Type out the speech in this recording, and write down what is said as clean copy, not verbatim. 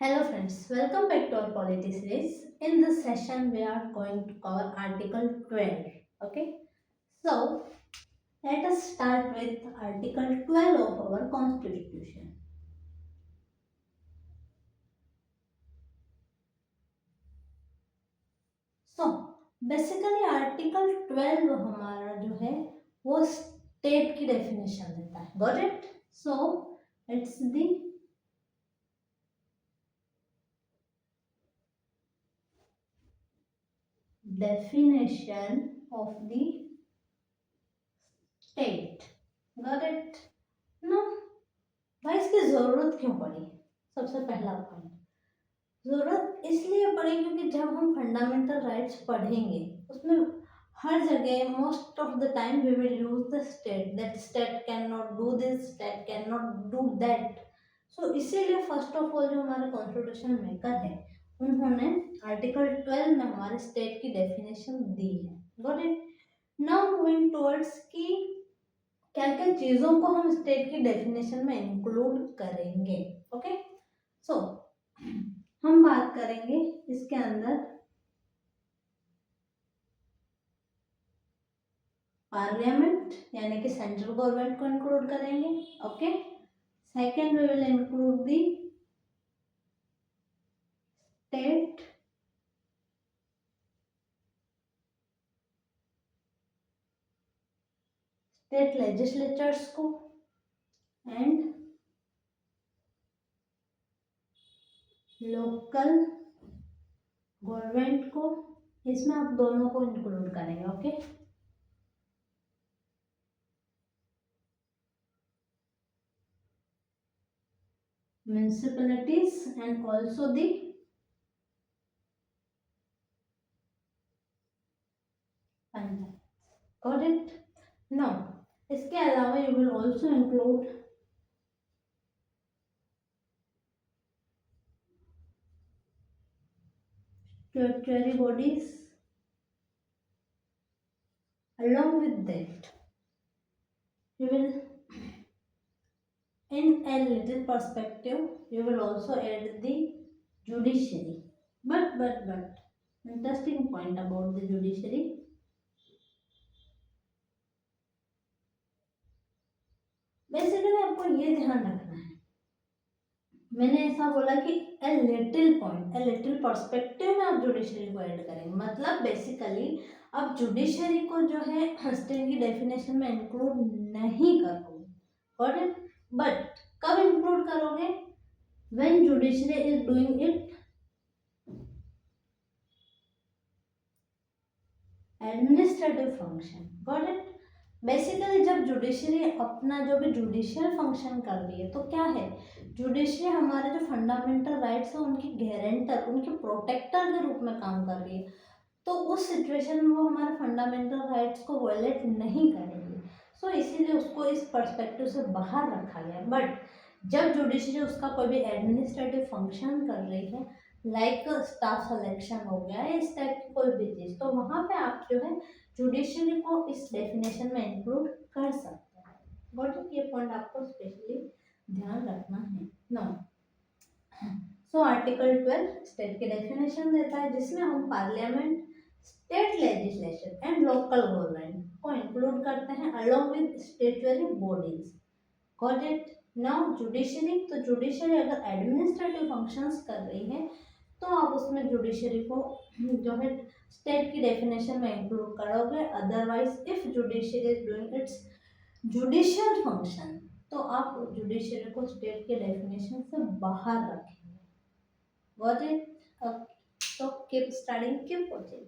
Hello friends, welcome back to our polity series. In this session, we are going to cover Article 12. Okay, so let us start with Article 12 of our Constitution. So basically Article 12 हमारा जो है वो state की definition देता है. Got it? So it's the definition of the state. Got it? Now भाई इसकी जरूरत क्यों पड़ी? सबसे पहला पॉइंट, जरूरत इसलिए पड़ी क्योंकि जब हम फंडामेंटल राइट्स पढ़ेंगे उसमें हर जगह most of the time we will use the state, that state can not do this, state can not do that. So इसीलिए फर्स्ट ऑफ ऑल जो हमारे कॉन्स्टिट्यूशन मेकर है उन्होंने आर्टिकल 12 में हमारे स्टेट की डेफिनेशन दी है. Got it? Now moving towards की क्या क्या चीज़ों को हम स्टेट की डेफिनेशन में इंक्लूड करेंगे. ओके, सो हम बात करेंगे इसके अंदर पार्लियामेंट यानी कि सेंट्रल गवर्नमेंट को इंक्लूड करेंगे. Okay, second we will include the state state legislatures को एंड लोकल गवर्नमेंट को. इसमें आप दोनों को इंक्लूड करेंगे. Okay, municipalities and also the panchayat. Got it? Now, इसके अलावा you will also include statutory bodies. Along with that, you will, in a little perspective, you will also add the judiciary. But interesting point about the judiciary. Basically आपको ये ध्यान रखना है, मैंने ऐसा बोला कि a little point, a little perspective में आप जुडिशरी को ऐड करेंगे. मतलब बेसिकली आप जुडिशरी को जो है स्टेट की डेफिनेशन में इंक्लूड नहीं करोगे. Got it? बट कब इंक्लूड करोगे? When judiciary is doing it administrative function. Got it? Basically जब जुडिशरी अपना जो भी जुडिशियल फंक्शन कर रही है तो क्या है, जुडिशरी हमारे जो फंडामेंटल राइट्स है उनकी गारंटर, उनके प्रोटेक्टर के रूप में काम कर रही है. तो उस सिचुएशन में वो हमारे फंडामेंटल राइट्स को वायलेट नहीं करेगी. सो इसीलिए उसको इस पर्सपेक्टिव से बाहर रखा गया. बट जब जुडिशरी उसका कोई भी एडमिनिस्ट्रेटिव फंक्शन कर रही है, लाइक स्टाफ सिलेक्शन हो गया, इस टाइप की कोई भी चीज़, तो वहाँ पे आप जो है जुडिशरी को इस डेफिनेशन में इंक्लूड कर सकते हैं. बट ये पॉइंट आपको स्पेशली ध्यान रखना है. नो, सो आर्टिकल 12 स्टेट की डेफिनेशन देता है जिसमें हम parliament, state legislation and local government को इंक्लूड करते हैं along with statutory bodies. Got it? Now judiciary, तो जुडिशरी अगर एडमिनिस्ट्रेटिव फंक्शंस कर रही है तो आप उसमें जुडिशरी को जो है स्टेट की डेफिनेशन में इंक्लूड करोगे. Otherwise if judiciary is doing it's judicial function तो आप जुडिशरी को स्टेट के डेफिनेशन से बाहर रखेंगे. Got it? So keep studying, keep watching.